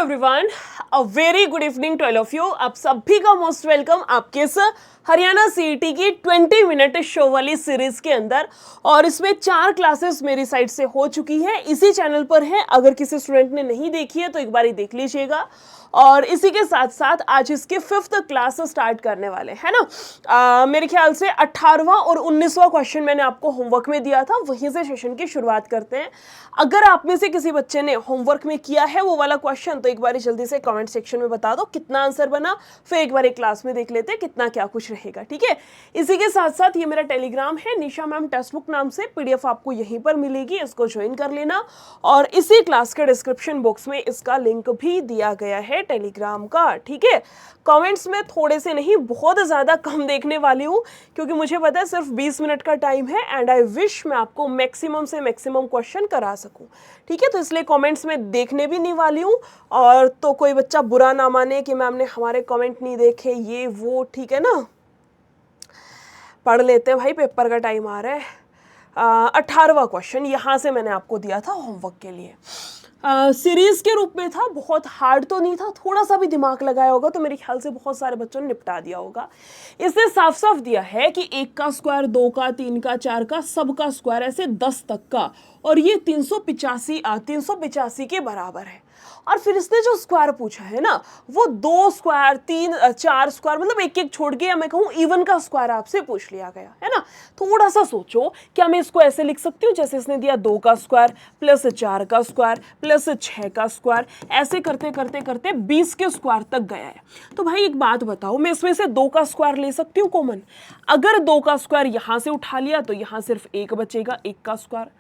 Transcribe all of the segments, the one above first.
Everyone, a very good evening to all of you. आप सभी का मोस्ट वेलकम आपके इस हरियाणा सीईटी की 20 मिनट शो वाली सीरीज के अंदर। और इसमें 4 क्लासेस मेरी साइड से हो चुकी है, इसी चैनल पर है। अगर किसी स्टूडेंट ने नहीं देखी है तो एक बार देख लीजिएगा। और इसी के साथ साथ आज इसके 5th क्लास स्टार्ट करने वाले हैं ना। मेरे ख्याल से 18वां और 19वां क्वेश्चन मैंने आपको होमवर्क में दिया था, वहीं से सेशन की शुरुआत करते हैं। अगर आप में से किसी बच्चे ने होमवर्क में किया है वो वाला क्वेश्चन तो एक बार जल्दी से कमेंट सेक्शन में बता दो कितना आंसर बना, फिर एक बार क्लास में देख लेते हैं कितना क्या कुछ रहेगा, ठीक है। इसी के साथ साथ ये मेरा टेलीग्राम है निशा मैम टेक्स्ट बुक नाम से, पीडीएफ आपको यहीं पर मिलेगी, इसको ज्वाइन कर लेना। और इसी क्लास के डिस्क्रिप्शन बॉक्स में इसका लिंक भी दिया गया है टेलीग्राम का, ठीक है। कमेंट्स में थोड़े से नहीं, बहुत ज़्यादा कम देखने वाली हूँ क्योंकि मुझे पता है सिर्फ 20 मिनट का टाइम है एंड आई विश मैं आपको मैक्सिमम से मैक्सिमम क्वेश्चन करा सकूँ, ठीक है। तो इसलिए कमेंट्स में देखने भी नहीं वाली हूँ। और तो कोई बच्चा बुरा ना माने कि मैम ने हमारे कमेंट नहीं देखे ये वो, ठीक है ना। पढ़ लेते हैं भाई, पेपर का टाइम आ रहा है। 18वां क्वेश्चन यहाँ से मैंने आपको दिया था होमवर्क के लिए। सीरीज के रूप में था, बहुत हार्ड तो नहीं था, थोड़ा सा भी दिमाग लगाया होगा तो मेरे ख्याल से बहुत सारे बच्चों ने निपटा दिया होगा। इसने साफ साफ दिया है कि 1 का स्क्वायर, 2 का, 3 का, 4 का, सब का स्क्वायर ऐसे 10 तक का, और ये 385 के बराबर है। और फिर इसने जो स्क्वायर पूछा है ना वो 2 स्क्वायर, 3, 4 स्क्वायर, मतलब एक एक छोड़ के, या मैं कहूँ इवन का स्क्वायर आपसे पूछ लिया गया है ना। थोड़ा सा सोचो, क्या मैं इसको ऐसे लिख सकती हूँ जैसे इसने दिया 2 का स्क्वायर प्लस 4 का स्क्वायर प्लस 6 का स्क्वायर, ऐसे करते करते करते 20 के स्क्वायर तक गया है। तो भाई एक बात बताओ, मैं इसमें से 2 का स्क्वायर ले सकती हूँ कॉमन? अगर 2 का स्क्वायर यहाँ से उठा लिया तो यहाँ सिर्फ 1 बचेगा, 1 का स्क्वायर।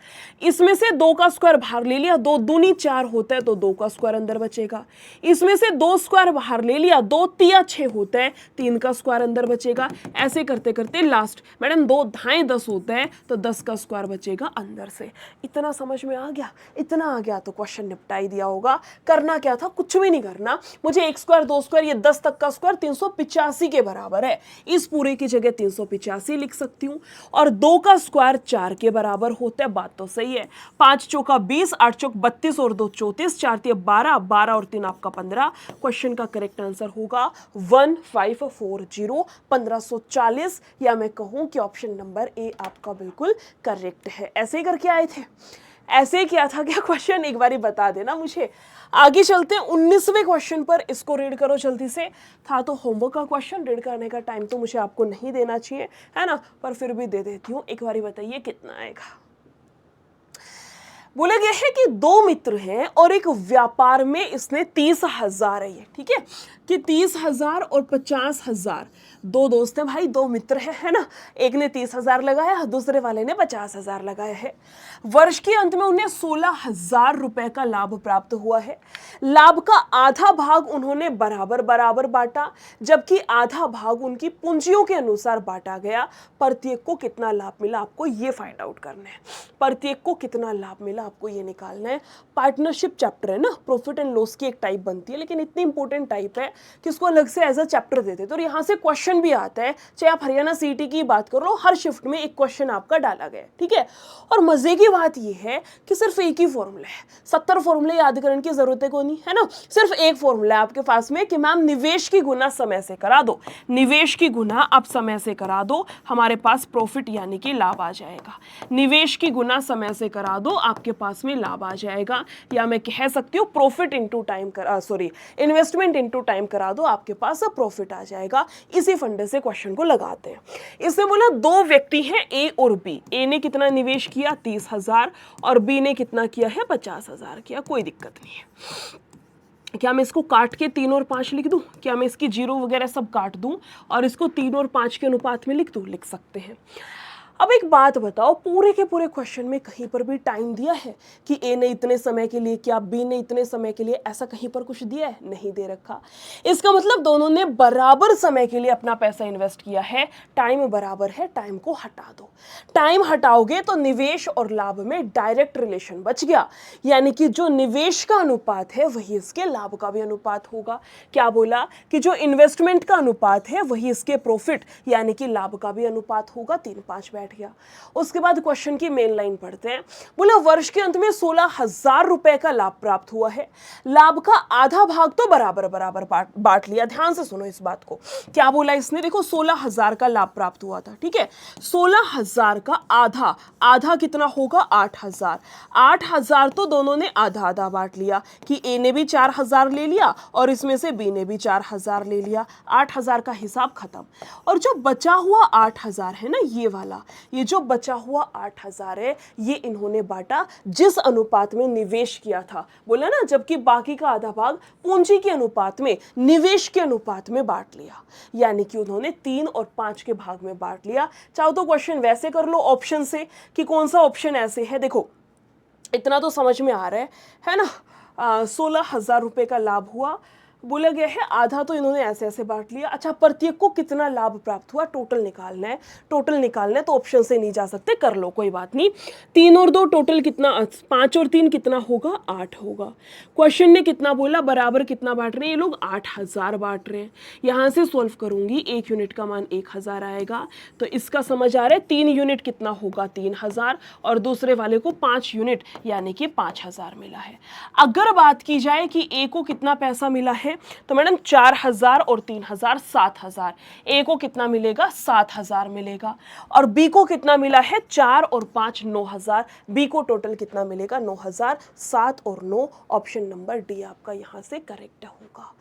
इसमें से 2 का स्क्वायर बाहर ले लिया, 2 दूनी 4 होता है तो 2 का स्क्वायर अंदर बचेगा। इसमें से 2 स्क्वायर बाहर ले लिया, 2 तिया 6 होता है, 3 का स्क्वायर अंदर बचेगा। ऐसे करते करते लास्ट मैडम 2 धाए 10 होता है तो 10 का स्क्वायर बचेगा अंदर से। इतना समझ में आ गया? इतना आ गया तो क्वेश्चन निपटा ही दिया होगा। करना क्या था? कुछ भी नहीं करना। मुझे 1 स्क्वायर, 2 स्क्वायर, ये 10 तक का स्क्वायर 385 के बराबर है, इस पूरे की जगह 385 लिख सकती हूँ। और 2 का स्क्वायर 4 के बराबर होता है, बात तो सही है। 5 चौका 20, 8 चौक 32 और 2 34, 4 तिया 12, 12 और 3 आपका 15। क्वेश्चन का करेक्ट आंसर होगा 1540, 1540, या मैं कहूं कि ऑप्शन नंबर ए आपका बिल्कुल करेक्ट है। ऐसे ही करके आए थे, ऐसे ही किया था क्या क्वेश्चन? एक बारी बता देना मुझे। आगे चलते हैं 19वें क्वेश्चन पर, इसको रीड करो जल्दी से। था तो होमवर्क का क्वेश्चन, रीड करने का टाइम तो मुझे आपको नहीं देना चाहिए, है ना, पर फिर भी दे देती हूँ। एक बारी बताइए कितना आएगा। बोला गया है कि 2 मित्र हैं और एक व्यापार में इसने 30,000 है, ये ठीक है, कि 30,000 और 50,000, 2 दोस्त हैं भाई, 2 मित्र हैं, है ना। एक ने 30,000 लगाया, दूसरे वाले ने 50,000 लगाया है। वर्ष के अंत में उन्हें 16,000 रुपए का लाभ प्राप्त हुआ है। लाभ का आधा भाग उन्होंने बराबर बराबर बांटा, जबकि आधा भाग उनकी पूंजियों के अनुसार बांटा गया। प्रत्येक को कितना लाभ मिला आपको ये फाइंड आउट करना है। प्रत्येक को कितना लाभ मिला आपको ये निकालना है। पार्टनरशिप चैप्टर है ना, प्रॉफिट एंड लॉस की एक टाइप बनती है, लेकिन इतनी इंपॉर्टेंट टाइप है कि उसको अलग से एज अ चैप्टर देते थे। और यहाँ से क्वेश्चन भी आता है, चाहे आप हरियाणा सीईटी की बात कर लो, हर शिफ्ट में एक क्वेश्चन आपका डाला गया, ठीक है। और मजे की बात यह है कि सिर्फ एक ही फॉर्मूला है, 70 फॉर्मूले याद करने की जरूरत है को नहीं, है ना। सिर्फ एक फॉर्मूला है आपके पास में कि मैम निवेश की गुना समय से करा दो, निवेश की गुना आप समय से करा दो, हमारे पास प्रॉफिट यानी कि लाभ आ जाएगा। निवेश की गुना समय से करा दो, आपके पास में लाभ आ जाएगा। या मैं कह सकती हूँ profit into time investment into time करा दो, आपके पास प्रॉफिट आ जाएगा। इसी फंडे से क्वेश्चन को लगाते हैं। इसने बोला 2 व्यक्ति हैं ए और बी। ए ने कितना निवेश किया? 30,000, और बी ने कितना किया है? 50,000 किया। कोई दिक्कत नहीं है। क्या मैं इसको काट के 3 और 5 लिख दूं? क्या मैं इसकी 0 वगैरह सब काट दूं और इसको 3 और 5 के अनुपात में लिख दूं? लिख सकते हैं। अब एक बात बताओ, पूरे के पूरे क्वेश्चन में कहीं पर भी टाइम दिया है कि ए ने इतने समय के लिए किया, बी ने इतने समय के लिए, ऐसा कहीं पर कुछ दिया है? नहीं दे रखा। इसका मतलब दोनों ने बराबर समय के लिए अपना पैसा इन्वेस्ट किया है। टाइम बराबर है, टाइम को हटा दो। टाइम हटाओगे तो निवेश और लाभ में डायरेक्ट रिलेशन बच गया, यानी कि जो निवेश का अनुपात है वही इसके लाभ का भी अनुपात होगा। क्या बोला? कि जो इन्वेस्टमेंट का अनुपात है वही इसके प्रॉफिट यानी कि लाभ का भी अनुपात होगा। 3 5 बैठ बैठ गया। उसके बाद क्वेश्चन की मेन लाइन पढ़ते हैं। बोला वर्ष के अंत में 16,000 रुपए का लाभ प्राप्त हुआ है, लाभ का आधा भाग तो बराबर बराबर बांट लिया। ध्यान से सुनो इस बात को, क्या बोला इसने, देखो 16,000 का लाभ प्राप्त हुआ था, ठीक है, 16,000 का आधा, आधा कितना होगा 8,000, 8,000 तो दोनों ने आधा आधा बांट लिया कि ए ने भी 4,000 ले लिया और इसमें से बी ने भी 4,000 ले लिया, 8,000 का हिसाब खत्म। और जो बचा हुआ 8,000 है ना, ये वाला, ये जो बचा हुआ 8,000 है, ये इन्होंने बांटा जिस अनुपात में निवेश किया था, बोला ना, जबकि बाकी का आधा भाग पूंजी के अनुपात में, निवेश के अनुपात में बांट लिया, यानी कि उन्होंने 3 और 5 के भाग में बांट लिया। चाहो तो क्वेश्चन वैसे कर लो ऑप्शन से कि कौन सा ऑप्शन ऐसे है। देखो इतना तो समझ में आ रहा है ना, 16,000 रुपए का लाभ हुआ, बोला गया है आधा तो इन्होंने ऐसे ऐसे बांट लिया। अच्छा, प्रत्येक को कितना लाभ प्राप्त हुआ, टोटल निकालना है, टोटल निकालना है तो ऑप्शन से नहीं जा सकते, कर लो कोई बात नहीं। 3 और 2 टोटल कितना, 5 और 3 कितना होगा, 8 होगा। क्वेश्चन ने कितना बोला, बराबर कितना बांट रहे हैं ये लोग, 8,000 बांट रहे हैं। यहां से सोल्व करूंगी, 1 यूनिट का मान 1,000 आएगा, तो इसका समझ आ रहा है 3 यूनिट कितना होगा 3,000, और दूसरे वाले को 5 यूनिट यानी कि 5,000 मिला है। अगर बात की जाए कि ए को कितना पैसा मिला है, तो मैडम 4,000 और 3,000 7,000, ए को कितना मिलेगा 7,000 मिलेगा, और बी को कितना मिला है 4 और 5 9,000, बी को टोटल कितना मिलेगा 9,000, 7 और 9, ऑप्शन नंबर डी आपका यहां से करेक्ट होगा।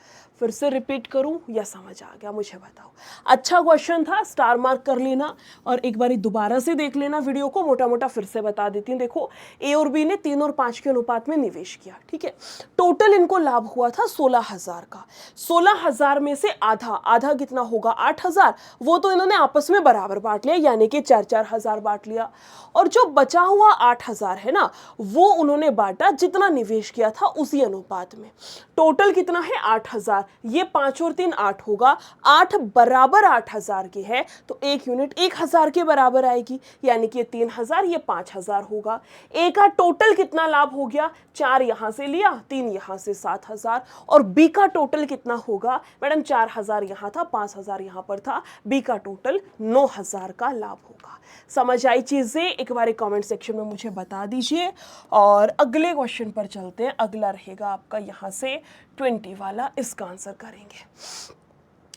फिर से रिपीट करूं या समझ आ गया, मुझे बताओ। अच्छा क्वेश्चन था, स्टार मार्क कर लेना और एक बारी दोबारा से देख लेना वीडियो को, मोटा मोटा फिर से बता देती हूँ। देखो ए और बी ने 3 और 5 के अनुपात में निवेश किया, ठीक है, टोटल इनको लाभ हुआ था 16,000 का। 16,000 में से आधा, आधा कितना होगा 8,000, वो तो इन्होंने आपस में बराबर बांट लिया, यानी कि 4-4 हजार बांट लिया। और जो बचा हुआ 8,000 है ना, वो उन्होंने बांटा जितना निवेश किया था उसी अनुपात में। टोटल कितना है 8,000, ये 5 और 3 8 होगा, 8 बराबर 8,000 की है, तो 1 यूनिट 1,000 के बराबर आएगी, यानी कि 3,000 ये 5,000 होगा। ए का टोटल कितना लाभ हो गया, 4 यहां से लिया, 3 यहां से, 7,000। और बी का टोटल कितना होगा मैडम, 4,000 यहां था, 5,000 यहां पर था, बी का टोटल 9,000 का लाभ होगा। समझ आई चीजें, एक बार कमेंट सेक्शन में मुझे बता दीजिए। और अगले क्वेश्चन पर चलते हैं, अगला रहेगा आपका यहां से 20 वाला, इसका आंसर करेंगे।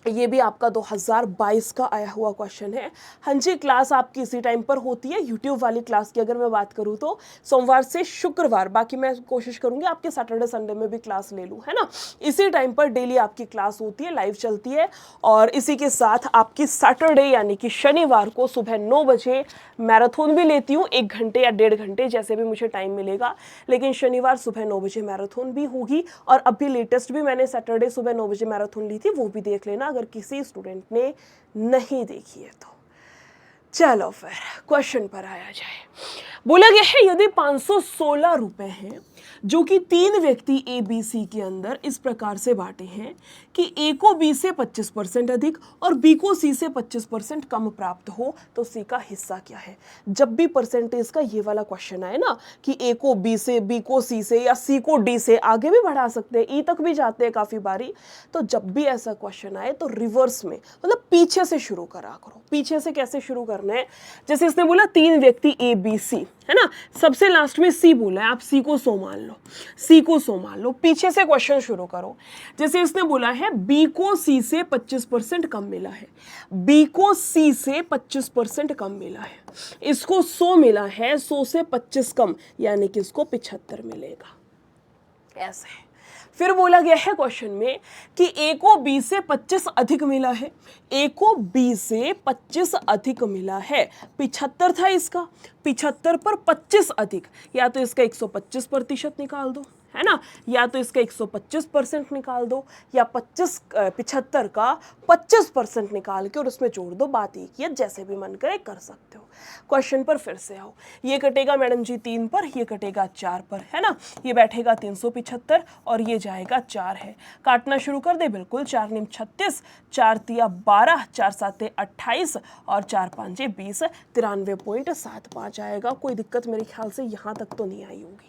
ये भी आपका 2022 का आया हुआ क्वेश्चन है। हाँ जी, क्लास आपकी इसी टाइम पर होती है। यूट्यूब वाली क्लास की अगर मैं बात करूँ तो सोमवार से शुक्रवार, बाकी मैं कोशिश करूँगी आपके सैटरडे संडे में भी क्लास ले लूँ, है ना। इसी टाइम पर डेली आपकी क्लास होती है, लाइव चलती है। और इसी के साथ आपकी सैटरडे यानी कि शनिवार को सुबह 9 बजे मैराथन भी लेती हूँ, 1 घंटे या 1.5 घंटे जैसे भी मुझे टाइम मिलेगा, लेकिन शनिवार सुबह 9 बजे मैराथन भी होगी। और अभी लेटेस्ट भी मैंने सैटरडे सुबह 9 बजे मैराथन ली थी, वो भी देख लेना अगर किसी स्टूडेंट ने नहीं देखी है तो। चलो फिर क्वेश्चन पर आया जाए। बोला गया है यदि 516 रुपए हैं जो कि 3 व्यक्ति ए बी सी के अंदर इस प्रकार से बांटे हैं कि ए को बी से 25% अधिक और बी को सी से 25% कम प्राप्त हो, तो सी का हिस्सा क्या है। जब भी परसेंटेज का ये वाला क्वेश्चन आए ना कि ए को बी से, बी को सी से या सी को डी से, आगे भी बढ़ा सकते हैं, ई तक भी जाते हैं काफी बारी, तो जब भी ऐसा क्वेश्चन आए तो रिवर्स में, मतलब पीछे से शुरू करा करो। पीछे से कैसे शुरू करना है, जैसे इसने बोला 3 व्यक्ति ए बी सी, है ना, सबसे लास्ट में सी बोला है, आप सी को 100 मान लो, सी को 100 मान लो, पीछे से क्वेश्चन शुरू करो। जैसे इसने बोला है बी को सी से 25% कम मिला है, बी को सी से 25% कम मिला है, इसको 100 मिला है, 100 से 25 कम, यानी कि इसको 75 मिलेगा, ऐसे है। फिर बोला गया है क्वेश्चन में कि ए को बी से 25 अधिक मिला है, ए को बी से 25 अधिक मिला है, 75 था इसका, 75 पर 25 अधिक, या तो इसका 125% निकाल दो, है ना, या तो इसका 125% निकाल दो, या 75 का 25% निकाल के और उसमें जोड़ दो, बात एक ही है, जैसे भी मन करे कर सकते हो। क्वेश्चन पर फिर से आओ, ये कटेगा मैडम जी 3 पर, ये कटेगा 4 पर, है ना, ये बैठेगा 375 और ये जाएगा 4 है, काटना शुरू कर दे, बिल्कुल, 4 निम 36, 4 तिया 12, 4 साते 28 और 4 पांचे 20, 93.75 आएगा। कोई दिक्कत मेरे ख्याल से यहाँ तक तो नहीं आई होगी।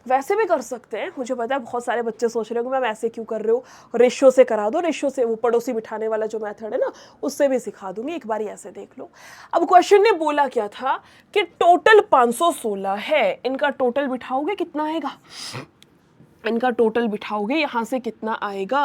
वैसे भी कर सकते हैं, मुझे पता है बहुत सारे बच्चे सोच रहे हो कि मैम ऐसे क्यों कर रहे हो, रेशियो से करा दो, रेशियो से वो पड़ोसी बिठाने वाला जो मेथड है ना उससे भी सिखा दूंगी, एक बार ऐसे देख लो। अब क्वेश्चन ने बोला बोला क्या था कि टोटल 516 है, इनका टोटल बिठाओगे कितना आएगा, इनका टोटल बिठाओगे यहाँ से कितना आएगा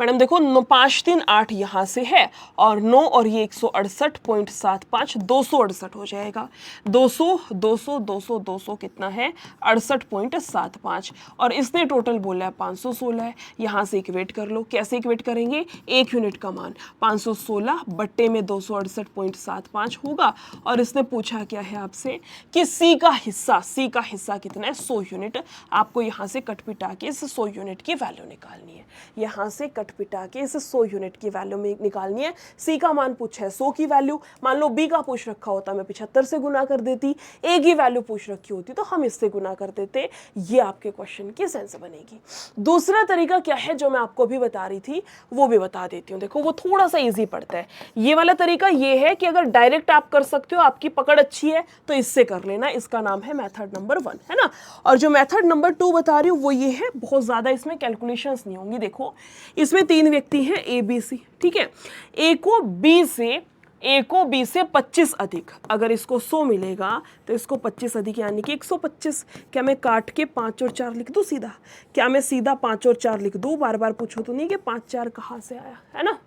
मैडम, देखो 5 3 8 यहाँ से है और 9 और ये 168.75 268 हो जाएगा। 200 200 200 200 कितना है 68.75 और इसने टोटल बोला है 516 है। यहाँ से इक्वेट कर लो, कैसे इक्वेट करेंगे, एक यूनिट का मान 516 बट्टे में 268.75 होगा और इसने पूछा क्या है आपसे कि सी का हिस्सा कितना है 100 यूनिट। आपको यहाँ से कट पिटा के इस 100 यूनिट की वैल्यू निकालनी है, यहाँ से कट पिटा के इस 100 यूनिट की वैल्यू में निकालनी है। सी का मान पूछा है 100 की वैल्यू, मान लो बी का पूछ रखा होता मैं 75 से गुना कर देती, ए की वैल्यू पूछ रखी होती तो हम इससे गुना कर देते। ये आपके क्वेश्चन की सेंस बनेगी। दूसरा तरीका क्या है जो मैं आपको भी बता रही थी वो भी बता देती हूँ, देखो वो थोड़ा सा ईजी पड़ता है। ये वाला तरीका ये है कि अगर डायरेक्ट आप कर सकते हो, आपकी पकड़ अच्छी है तो इससे कर लेना, इसका नाम है मेथड नंबर 1, है ना। और जो मेथड नंबर 2 बता रही हूँ वो ये है, बहुत ज़्यादा इसमें कैलकुलेशंस नहीं होंगी। देखो इसमें 3 व्यक्ति हैं ए बी सी, ठीक है। ए को बी से 25 अधिक, अगर इसको 100 मिलेगा तो इसको 25 अधिक यानी कि 125। क्या मैं काट के 5 और 4 लिख दूं सीधा, क्या मैं सीधा 5 और 4 लिख दूं, बार बार पूछो तो नहीं कि 5 4 कहाँ से आया, है ना।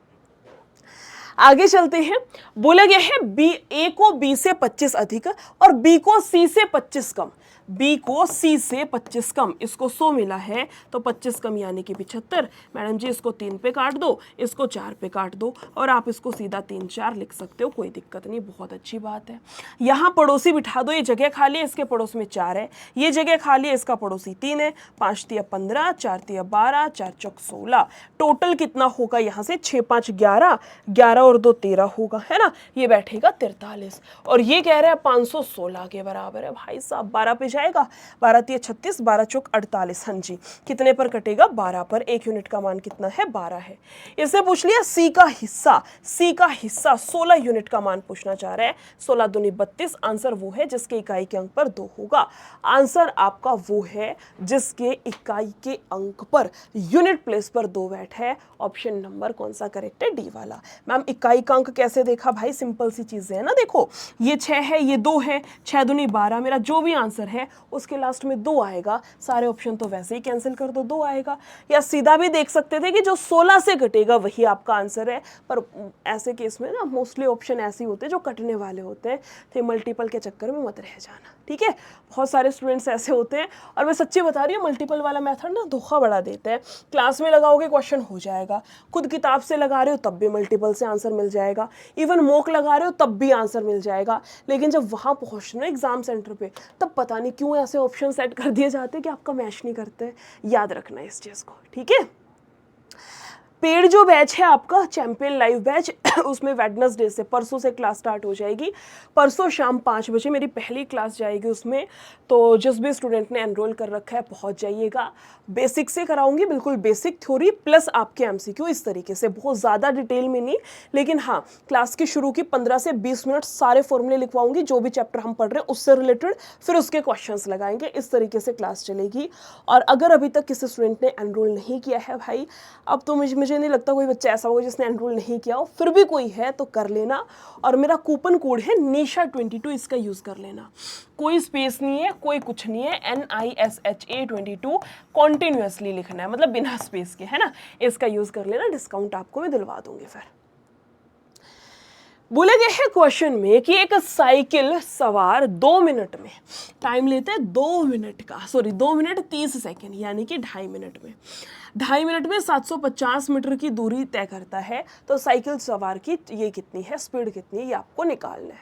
आगे चलते हैं, बोला गया है बी, ए को बी से 25 अधिक और बी को सी से 25 कम, बी को सी से 25 कम, इसको 100 मिला है तो 25 कम यानी कि 75। मैडम जी इसको 3 पे काट दो, इसको 4 पे काट दो और आप इसको सीधा 3 4 लिख सकते हो, कोई दिक्कत नहीं, बहुत अच्छी बात है। यहाँ पड़ोसी बिठा दो, ये जगह खाली है, इसके पड़ोस में 4 है, ये जगह खाली है, इसका पड़ोसी 3 है। 5 तिया 15, 4 तिया 12, 4 चौक 16, टोटल कितना होगा यहाँ से 6 5 11, 11 और 2 13 होगा, है ना। ये बैठेगा 43 और ये कह रहा है 516 के बराबर है। भाई साहब 12 पे जाएगा, 12 तिया 36, 12 चौक 48, हाँ जी, कितने पर कटेगा 12 पर। एक यूनिट का मान कितना है 12 है। इससे पूछ लिया सी का हिस्सा 16 यूनिट का मान पूछना चाह रहा है। 16 दूनी 32, आंसर वो है जिसके इकाई के अंक पर 2 होगा। आंसर आपका वो है जिसके इकाई के अंक पर यूनिट प्लेस पर 2 बैठ है। ऑप्शन नंबर कौन सा करेक्ट है, डी वाला। मैम इकाई का अंक कैसे देखा, भाई सिंपल सी चीजें है ना। देखो ये 6 है, ये 2 है, 6 दूनी 12, मेरा जो भी आंसर है उसके लास्ट में 2 आएगा। सारे ऑप्शन तो वैसे ही कैंसिल कर दो, 2 आएगा। या सीधा भी देख सकते थे कि जो 16 से घटेगा वही आपका आंसर है, पर ऐसे केस में ना मोस्टली ऑप्शन ऐसे ही होते हैं जो कटने वाले होते हैं, तो मल्टीपल के चक्कर में मत रह जाना, ठीक है। बहुत सारे स्टूडेंट्स ऐसे होते हैं और मैं सच्ची बता रही हूँ मल्टीपल वाला मेथड ना धोखा बड़ा देता है। क्लास में लगाओगे क्वेश्चन हो जाएगा, खुद किताब से लगा रहे हो तब भी मल्टीपल से आंसर मिल जाएगा, इवन मॉक लगा रहे हो तब भी आंसर मिल जाएगा, लेकिन जब वहाँ पहुँचना एग्जाम सेंटर पे तब पता नहीं क्यों ऐसे ऑप्शन सेट कर दिए जाते हैं कि आपका मैच नहीं करते। याद रखना इस चीज़ को, ठीक है। पेड जो बैच है आपका चैंपियन लाइव बैच उसमें वेडनेसडे से, परसों से क्लास स्टार्ट हो जाएगी। परसों शाम 5 बजे मेरी पहली क्लास जाएगी उसमें, तो जिस भी स्टूडेंट ने एनरोल कर रखा है पहुंच जाइएगा। बेसिक से कराऊंगी, बिल्कुल बेसिक थ्योरी प्लस आपके एमसीक्यू, इस तरीके से, बहुत ज़्यादा डिटेल में नहीं, लेकिन हाँ क्लास की शुरू की 15 से 20 मिनट सारे फॉर्मूले लिखवाऊंगी जो भी चैप्टर हम पढ़ रहे हैं उससे रिलेटेड, फिर उसके क्वेश्चंस लगाएंगे, इस तरीके से क्लास चलेगी। और अगर अभी तक किसी स्टूडेंट ने एनरोल नहीं किया है भाई, अब तो मुझे नहीं लगता कोई बच्चा ऐसा होगा जिसने एनरोल नहीं किया हो, फिर भी कोई है तो कर लेना। और मेरा कूपन कोड है निशा22, इसका यूज कर लेना, कोई स्पेस नहीं है, कोई कुछ नहीं है, NISHA22 कॉन्टिन्यूअसली लिखना है, मतलब बिना स्पेस के, है ना। इसका यूज कर लेना, डिस्काउंट आपको मैं दिलवा दूंगी। फिर बोला गया है क्वेश्चन में कि एक साइकिल सवार 2 मिनट में, टाइम लेते हैं 2 मिनट का, 2 मिनट 30 सेकेंड यानी कि 2.5 मिनट में, 2.5 मिनट में 750 मीटर की दूरी तय करता है, तो साइकिल सवार की ये कितनी है, स्पीड कितनी है, ये आपको निकालना है।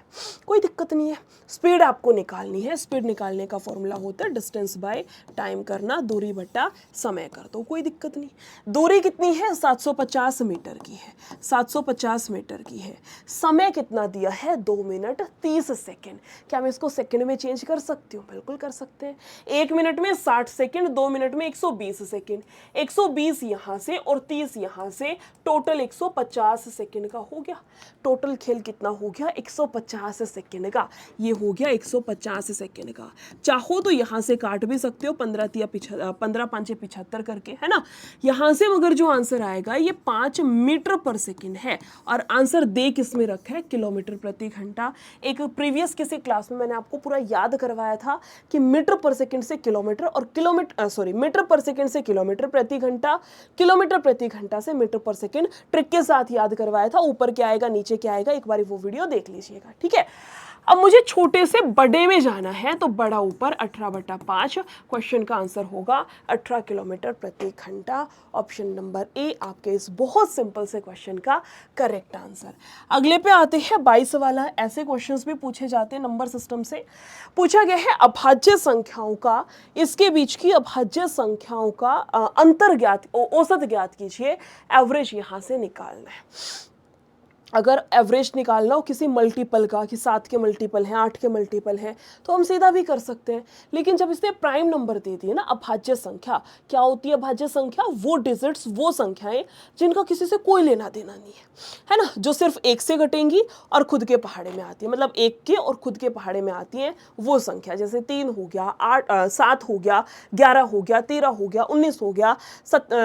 कोई दिक्कत नहीं है, स्पीड आपको निकालनी है। स्पीड निकालने का फॉर्मूला होता है डिस्टेंस बाय टाइम करना, दूरी बटा समय कर दो, कोई दिक्कत नहीं। दूरी कितनी है, 750 मीटर की है, 750 मीटर की है। समय कितना दिया है, 2 मिनट 30 सेकेंड। क्या मैं इसको सेकेंड में चेंज कर सकती हूँ, बिल्कुल कर सकते हैं। 1 मिनट में 60 सेकेंड, 2 मिनट में 120 सेकेंड। 120 120 यहाँ से और 30 यहाँ से, टोटल 150 सेकंड का हो गया। टोटल खेल कितना हो गया? 150 सेकंड का। ये हो गया 150 सेकंड का। चाहो तो यहाँ से काट भी सकते हो 15 5 75 करके, है ना। यहाँ से मगर जो आंसर आएगा ये 5 मीटर पर सेकंड है और आंसर दे किस में रखा है? किलोमीटर प्रति घंटा। एक प्रीवियस किसी क्लास में मैंने आपको पूरा याद करवाया था कि मीटर पर सेकंड से किलोमीटर और मीटर पर सेकंड से किलोमीटर प्रति घंटा, किलोमीटर प्रति घंटा से मीटर पर सेकंड, ट्रिक के साथ याद करवाया था। ऊपर क्या आएगा नीचे क्या आएगा, एक बार वो वीडियो देख लीजिएगा, ठीक है। अब मुझे छोटे से बड़े में जाना है, तो बड़ा ऊपर 18/5, क्वेश्चन का आंसर होगा 18 किलोमीटर प्रति घंटा। ऑप्शन नंबर ए आपके इस बहुत सिंपल से क्वेश्चन का करेक्ट आंसर। अगले पे आते हैं 22 वाला। ऐसे क्वेश्चंस भी पूछे जाते हैं नंबर सिस्टम से। पूछा गया है अभाज्य संख्याओं का, इसके बीच की अभाज्य संख्याओं का अंतर ज्ञात, औसत ज्ञात कीजिए। एवरेज यहां से निकालना है। अगर एवरेज निकालना हो किसी मल्टीपल का कि 7 के मल्टीपल हैं, 8 के मल्टीपल हैं, तो हम सीधा भी कर सकते हैं। लेकिन जब इसने प्राइम नंबर दे दिए ना, अभाज्य संख्या क्या होती है? अभाज्य संख्या वो डिजिट्स, वो संख्याएं जिनका किसी से कोई लेना देना नहीं है ना, जो सिर्फ 1 से घटेंगी और खुद के पहाड़े में आती है, मतलब 1 के और खुद के पहाड़े में आती हैं वो संख्या। जैसे 3 हो गया, 7 हो गया, 11 हो गया, 13 हो गया, 19 हो गया,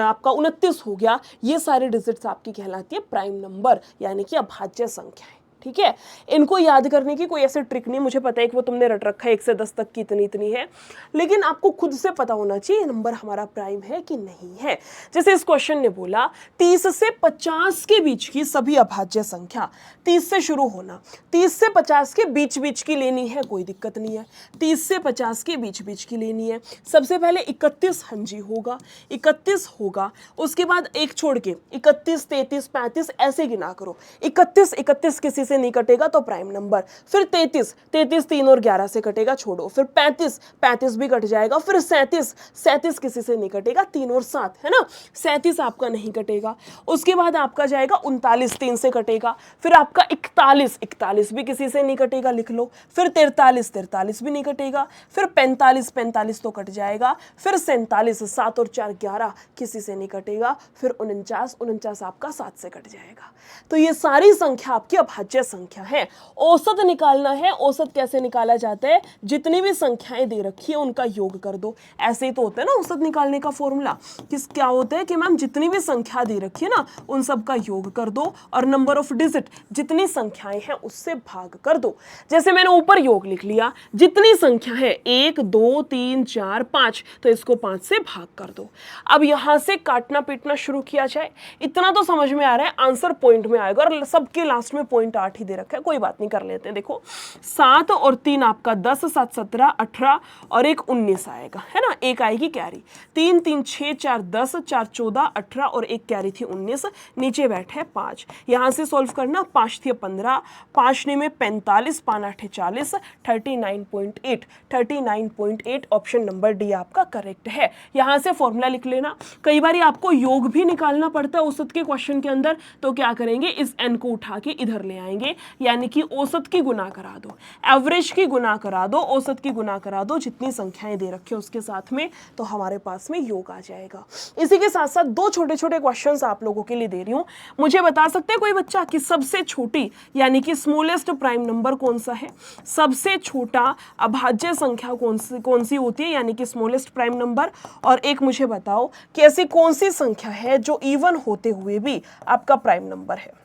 आपका 29 हो गया, ये सारे डिजिट्स आपकी कहलाती है प्राइम नंबर, यानी कि अभाज्य संख्याएं। ठीक है, इनको याद करने की कोई ऐसे ट्रिक नहीं। मुझे पता है कि वो तुमने रट रखा है 1 से 10 तक की इतनी इतनी है, लेकिन आपको खुद से पता होना चाहिए नंबर हमारा प्राइम है कि नहीं है। जैसे इस क्वेश्चन ने बोला 30 से 50 के बीच की सभी अभाज्य संख्या, 30 से शुरू होना, 30 से 50 के बीच बीच की लेनी है, कोई दिक्कत नहीं है। 30 से 50 के बीच बीच की लेनी है। सबसे पहले 31 हंजी होगा, 31 होगा, उसके बाद एक छोड़ के 31, 33, 35 ऐसे गिना करो। 31 किसी से नहीं कटेगा तो प्राइम नंबर। फिर 33 3 और 11 से कटेगा, छोड़ो। फिर 35 भी कट जाएगा। फिर 37 किसी से नहीं कटेगा, 3 और 7, है ना, 37 आपका नहीं कटेगा। उसके बाद आपका जाएगा 39, 3 से कटेगा। फिर आपका 41 भी किसी से नहीं कटेगा, लिख लो। फिर 43 भी नहीं कटेगा। फिर 45 तो कट जाएगा। फिर 47, 7 और 4 11 किसी से नहीं कटेगा। फिर 49 आपका 7 से कट जाएगा। तो ये सारी संख्या आपकी अभाज्य संख्या है। औसत निकालना है। औसत कैसे निकाला जाता है? जितनी भी संख्याएं दे रखी है उनका योग कर दो। ऐसे ही तो होता है ना औसत निकालने का फॉर्मूला। क्या होता है कि मैम जितनी भी संख्या दे रखी है ना उन सब का योग कर दो और नंबर ऑफ डिजिट जितनी संख्याएं हैं उससे भाग कर दो। जैसे मैंने ऊपर योग लिख लिया, जितनी संख्या है 1 2 3 4 5, तो इसको 5 से भाग कर दो। अब यहां से काटना पीटना शुरू किया जाए। इतना तो समझ में आ रहा है, आंसर पॉइंट में आएगा और सबके लास्ट में पॉइंट 8 ही दे रखा है, कोई बात नहीं, कर लेते हैं। देखो 7 और 3 आपका 10, 7 17 18 और एक 19 आएगा, है ना, एक आएगी कैरी। 3 3 6 4 10, 4 14 18 और एक कैरी थी 19, नीचे बैठे 5। यहां से सॉल्व करना, 5 थी 15, 5 ने में 45, 5 8 40, 39.8 ऑप्शन नंबर डी आपका करेक्ट है। यहां से फॉर्मूला लिख लेना। कई बार आपको योग भी निकालना पड़ता है औसत के क्वेश्चन के अंदर, तो क्या करेंगे, इस n को उठा के इधर ले आएंगे, यानी कि औसत की गुना करा दो, एवरेज की गुना करा दो, औसत की गुना करा दो, जितनी संख्याएं दे रखी है उसके साथ में, तो हमारे पास में योग आ जाएगा। इसी के साथ साथ 2 छोटे छोटे क्वेश्चंस आप लोगों के लिए दे रही हूं। मुझे बता सकते हैं कोई बच्चा कि सबसे छोटी यानी कि स्मॉलेस्ट प्राइम नंबर कौन सा है? सबसे छोटा अभाज्य संख्या कौन सी होती है, यानी कि स्मॉलेस्ट प्राइम नंबर। और एक मुझे बताओ कि ऐसी कौन सी संख्या है जो इवन होते हुए भी आपका प्राइम नंबर है,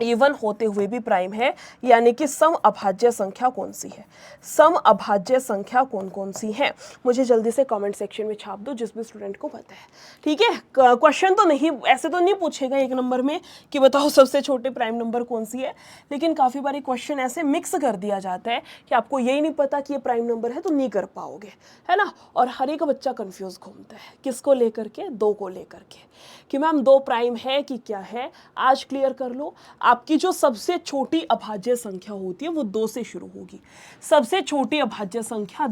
इवन होते हुए भी प्राइम है, यानी कि सम अभाज्य संख्या कौन सी है? सम अभाज्य संख्या कौन सी है? मुझे जल्दी से कमेंट सेक्शन में छाप दो जिस भी स्टूडेंट को पता है। ठीक है, क्वेश्चन तो नहीं, ऐसे तो नहीं पूछेगा 1 नंबर में कि बताओ सबसे छोटे प्राइम नंबर कौन सी है, लेकिन काफ़ी बारी क्वेश्चन ऐसे मिक्स कर दिया जाता है कि आपको यही नहीं पता कि ये प्राइम नंबर है तो नहीं कर पाओगे, है ना। और हर एक बच्चा कन्फ्यूज घूमता है, किसको लेकर के? 2 को लेकर के, कि मैम 2 प्राइम है कि क्या है। आज क्लियर कर लो। आपकी जो सबसे छोटी अभाज्य संख्या होती है वो 2 से शुरू होगी। सबसे छोटी अभाज्य संख्या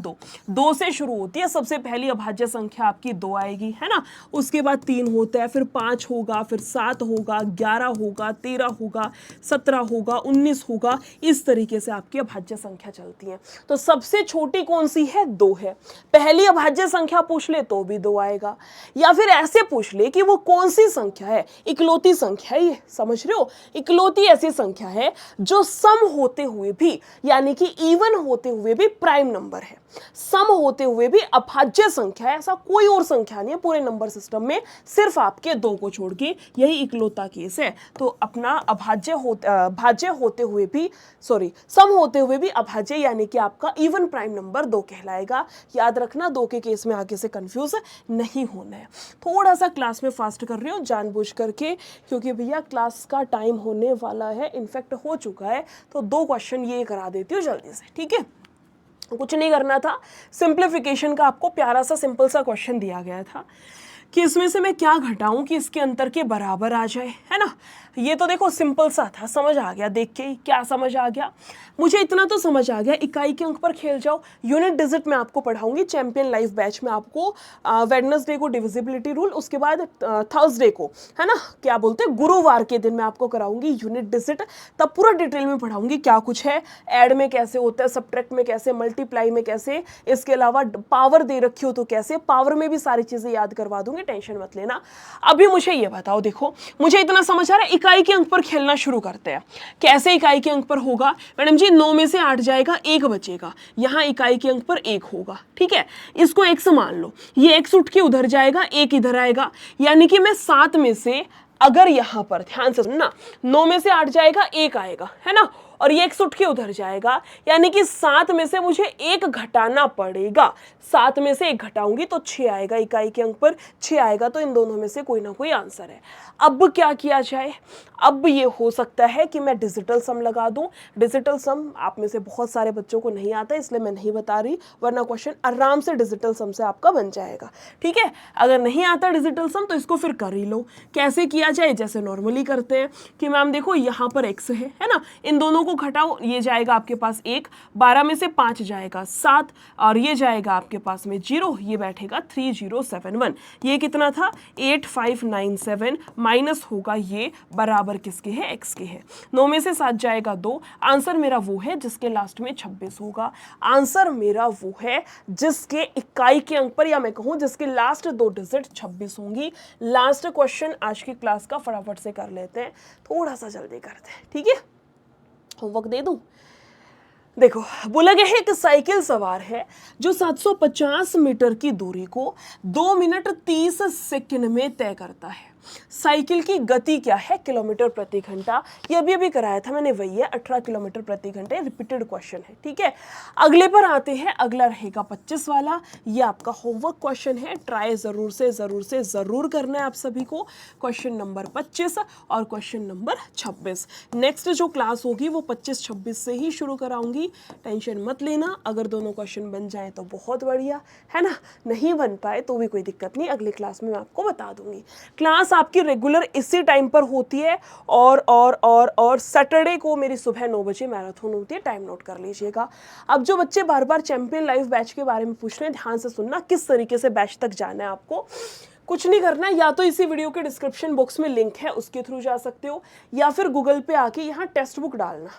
2 से शुरू होती है। सबसे पहली अभाज्य संख्या आपकी 2 आएगी, है ना। उसके बाद 3 होता है, फिर 5 होगा, फिर 7 होगा, 11 होगा, 13 होगा, 17 होगा, 19 होगा। इस तरीके से आपकी अभाज्य संख्या चलती है। तो सबसे छोटी कौन सी है? 2 है। पहली अभाज्य संख्या पूछ ले तो भी 2 आएगा, या फिर ऐसे पूछ ले कि वो कौन सी संख्या है, इकलौती संख्या है ये, समझ रहे हो। इकलौती ऐसी संख्या है जो सम होते हुए भी, यानी कि इवन होते हुए भी प्राइम नंबर है, सम होते हुए भी अभाज्य संख्या है। ऐसा कोई और संख्या नहीं है पूरे नंबर सिस्टम में, सिर्फ आपके 2 को छोड़ के, यही इकलौता केस है। तो अपना भाज्य होते हुए भी, सॉरी, सम होते हुए भी अभाज्य, यानी कि आपका इवन प्राइम नंबर 2 कहलाएगा। याद रखना, 2 के केस में आगे से कंफ्यूज नहीं होना है। थोड़ा सा क्लास में फास्ट कर रही हूँ जानबूझ करके, क्योंकि भैया क्लास का टाइम होने वाला है, इनफैक्ट हो चुका है। तो 2 क्वेश्चन ये करा देती हूँ जल्दी से, ठीक है। कुछ नहीं करना था, सिंप्लीफिकेशन का आपको प्यारा सा सिंपल सा क्वेश्चन दिया गया था कि इसमें से मैं क्या घटाऊं कि इसके अंतर के बराबर आ जाए, है ना। ये तो देखो सिंपल सा था, समझ आ गया देख के ही। क्या समझ आ गया? मुझे इतना तो समझ आ गया, इकाई के अंक पर खेल जाओ। यूनिट डिजिट में आपको पढ़ाऊंगी चैंपियन लाइफ बैच में, आपको वेडनेसडे को डिविजिबिलिटी रूल, उसके बाद थर्सडे को, है ना, क्या बोलते हैं, गुरुवार के दिन मैं आपको कराऊंगी यूनिट डिजिट। तब पूरा डिटेल में पढ़ाऊंगी क्या कुछ है, ऐड में कैसे होता है, सब्ट्रैक्ट में कैसे, मल्टीप्लाई में कैसे, इसके अलावा पावर दे रखी हो तो कैसे, पावर में भी सारी चीजें याद करवा दूंगी, टेंशन मत लेना। अभी मुझे ये बताओ, देखो मुझे इतना समझ आ रहा है, इकाई के अंक पर खेलना शुरू करते हैं। कैसे इकाई के अंक पर होगा मैडम जी? 9 में से 8 जाएगा, 1 बचेगा, यहां इकाई के अंक पर 1 होगा, ठीक है। इसको x मान लो, ये x उठ के उधर जाएगा, 1 इधर आएगा, यानी कि मैं 7 में से, अगर यहां पर ध्यान से सुनना, 9 में से 8 जाएगा, 1 आएगा, है ना, और ये x उठ के उधर जाएगा, यानी कि 7 में से मुझे 1 घटाना पड़ेगा। 7 में से 1 घटाऊंगी तो 6 आएगा, इकाई के अंक पर 6 आएगा। तो इन दोनों में से कोई ना कोई आंसर है। अब क्या किया जाए? अब ये हो सकता है कि मैं डिजिटल सम लगा दूं। डिजिटल सम आप में से बहुत सारे बच्चों को नहीं आता, इसलिए मैं नहीं बता रही, वरना क्वेश्चन आराम से डिजिटल सम से आपका बन जाएगा, ठीक है। अगर नहीं आता डिजिटल सम तो इसको फिर कर ही लो। कैसे किया जाए? जैसे नॉर्मली करते हैं कि मैम देखो यहाँ पर x है ना, इन दोनों को घटाओ, ये जाएगा आपके पास 1, 12 में से 5 जाएगा 7, और ये जाएगा आपके पास में 0, ये बैठेगा 3071। ये कितना था? 8597, माइनस होगा ये, बराबर किसके है? x के है। 9 में से 7 जाएगा 2, आंसर मेरा वो है जिसके लास्ट में 26 होगा। आंसर मेरा वो है जिसके इकाई के अंक पर, या मैं कहूं जिसके लास्ट 2 डिजिट 26 होंगी। लास्ट क्वेश्चन आज की क्लास का फटाफट से कर लेते हैं, थोड़ा सा जल्दी करते हैं, ठीक है। होमवर्क दे दूं? देखो, बोला गया है एक साइकिल सवार है जो 750 मीटर की दूरी को 2 मिनट 30 सेकंड में तय करता है। साइकिल की गति क्या है? किलोमीटर प्रति घंटा। ये अभी कराया था मैंने, वही है 18 किलोमीटर प्रति घंटे। रिपीटेड क्वेश्चन है, ठीक है। अगले पर आते हैं, अगला रहेगा 25 वाला। ये आपका होमवर्क क्वेश्चन है, ट्राई जरूर करना है आप सभी को। क्वेश्चन नंबर 25 और क्वेश्चन नंबर 26। नेक्स्ट जो क्लास होगी वो 25-26 से ही शुरू कराऊंगी, टेंशन मत लेना। अगर दोनों क्वेश्चन बन जाए तो बहुत बढ़िया, है ना, नहीं बन पाए तो भी कोई दिक्कत नहीं, अगली क्लास में मैं आपको बता दूंगी। क्लास आपकी रेगुलर इसी टाइम पर होती है, और सैटरडे को मेरी सुबह 9 बजे मैराथन होती है, टाइम नोट कर लीजिएगा। अब जो बच्चे बार बार चैंपियन लाइफ बैच के बारे में पूछ रहे हैं, ध्यान से सुनना, किस तरीके से बैच तक जाना है आपको। कुछ नहीं करना है, या तो इसी वीडियो के डिस्क्रिप्शन बॉक्स में लिंक है उसके थ्रू जा सकते हो, या फिर गूगल पे आके यहाँ टेक्स्ट बुक डालना।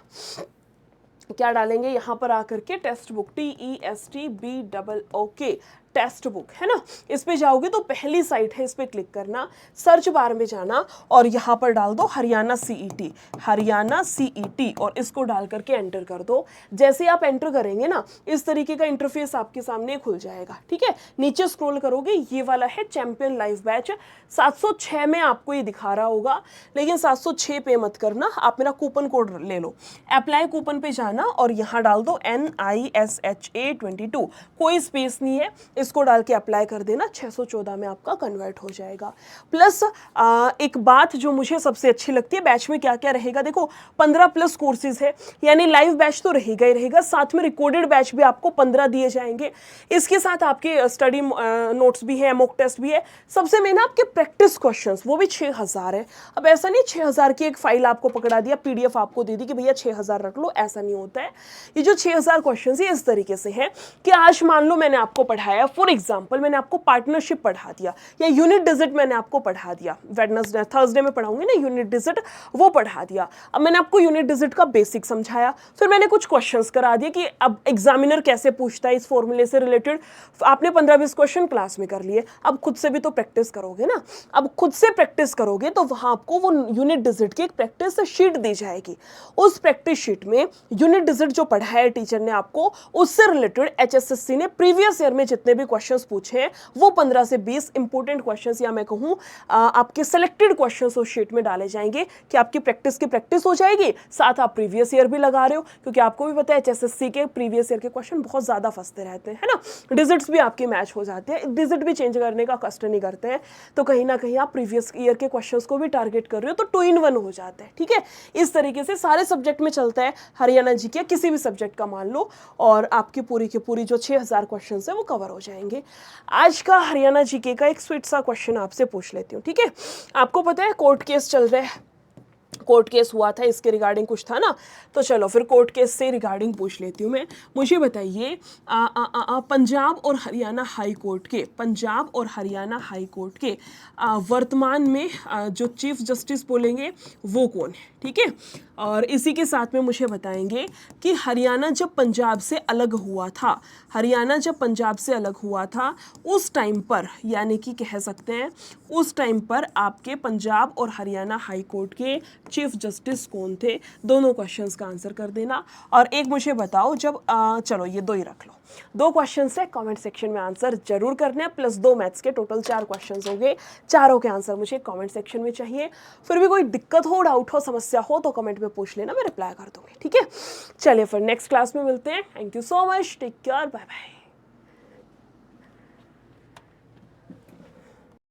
क्या डालेंगे यहाँ पर आकर के? Text book, TESTBOOK, text book, है ना। इस पे जाओगे तो पहली साइट है, इस पे क्लिक करना, सर्च बार में जाना और यहाँ पर डाल दो हरियाणा CET, और इसको डाल करके एंटर कर दो। जैसे आप एंटर करेंगे ना, इस तरीके का इंटरफेस आपके सामने खुल जाएगा, ठीक है। नीचे स्क्रॉल करोगे, ये वाला है चैंपियन लाइफ बैच। 706 में आपको ये दिखा रहा होगा, लेकिन 706 पे मत करना, आप मेरा कूपन कोड ले लो, अप्लाई कूपन पे जाना और यहाँ डाल दो NISHA22, कोई स्पेस नहीं है, इसको डाल के अप्लाई कर देना, 614 में आपका कन्वर्ट हो जाएगा। प्लस एक बात जो मुझे सबसे अच्छी लगती है, बैच में क्या क्या रहेगा, देखो 15 प्लस कोर्सेज है, यानी लाइव बैच तो रहेगा ही रहेगा, साथ में रिकॉर्डेड बैच भी आपको 15 दिए जाएंगे। इसके साथ आपके स्टडी नोट्स भी है, मॉक टेस्ट भी है, सबसे मेन आपके प्रैक्टिस क्वेश्चंस, वो भी 6000 है। अब ऐसा नहीं 6000 की एक फाइल आपको पकड़ा दिया, पीडीएफ आपको दे दी कि भैया 6000 रख लो, ऐसा नहीं होता है। ये जो 6000 क्वेश्चन है इस तरीके से है कि आज मान लो मैंने आपको पढ़ाया, फॉर एग्जाम्पल मैंने आपको पार्टनरशिप पढ़ा दिया या यूनिट डिजिट मैंने आपको पढ़ा दिया, वेडनेसडे थर्सडे में पढ़ाऊंगी ना यूनिट डिजिट, वो पढ़ा दिया। अब मैंने आपको यूनिट डिजिट का बेसिक समझाया, फिर मैंने कुछ क्वेश्चंस करा दिए कि अब एग्जामिनर कैसे पूछता है इस फॉर्मूले से रिलेटेड, आपने 15-20 क्वेश्चन क्लास में कर लिए, अब खुद से भी तो प्रैक्टिस करोगे ना। अब खुद से प्रैक्टिस करोगे तो वहां आपको वो यूनिट डिजिट की एक प्रैक्टिस शीट दी जाएगी। उस प्रैक्टिस शीट में यूनिट डिजिट जो पढ़ा है टीचर ने आपको, उससे रिलेटेड एचएसएससी ने प्रीवियस ईयर में जितने भी क्वेश्चंस पूछे हैं वो 15 से 20 इंपॉर्टेंट क्वेश्चंस, या मैं कहूं आपके सिलेक्टेड क्वेश्चंस उस शीट में डाले जाएंगे कि आपकी प्रैक्टिस की प्रैक्टिस हो जाएगी, साथ आप प्रीवियस ईयर भी लगा रहे हो, क्योंकि आपको भी पता है एचएसएससी के प्रीवियस ईयर के क्वेश्चन बहुत ज्यादा फंसते रहते हैं, है ना, डिजिट्स भी आपके मैच हो जाते हैं, डिजिट भी चेंज करने का कष्ट नहीं करते हैं, तो कहीं ना कहीं आप प्रीवियस ईयर के क्वेश्चंस को भी टारगेट कर रहे हो, तो 2 in 1 हो जाता है। ठीक है, इस तरीके से सारे सब्जेक्ट में चलता है, हरियाणा जीके किसी भी सब्जेक्ट का मान लो, और आपकी पूरी की पूरी जो 6000 क्वेश्चन है वो कवर हो जाएंगे। आज का हरियाणा जीके का एक स्वीट सा क्वेश्चन आपसे पूछ लेती हूँ। ठीक है, आपको पता है कोर्ट केस चल रहा है, कोर्ट केस हुआ था, इसके रिगार्डिंग कुछ था ना, तो चलो फिर कोर्ट केस से रिगार्डिंग पूछ लेती हूँ मैं। मुझे बताइए पंजाब और हरियाणा हाई कोर्ट के, पंजाब और हरियाणा हाई कोर्ट के वर्तमान में जो चीफ जस्टिस बोलेंगे वो कौन है। ठीक है, और इसी के साथ में मुझे बताएंगे कि हरियाणा जब पंजाब से अलग हुआ था, हरियाणा जब पंजाब से अलग हुआ था उस टाइम पर, यानी कि कह सकते हैं उस टाइम पर आपके पंजाब और हरियाणा हाई कोर्ट के चीफ जस्टिस कौन थे। दोनों क्वेश्चंस का आंसर कर देना। और एक मुझे बताओ जब चलो ये 2 ही रख लो, 2 क्वेश्चन है, कमेंट सेक्शन में आंसर जरूर करना है, प्लस 2 मैथ्स के, टोटल 4 क्वेश्चन हो गए, चारों के आंसर मुझे कमेंट सेक्शन में चाहिए। फिर भी कोई दिक्कत हो, डाउट हो, समस्या हो तो कमेंट में पूछ लेना, मैं रिप्लाई कर दूंगी। ठीक है, चलिए फिर नेक्स्ट क्लास में मिलते हैं। Thank you so much, take care, bye bye.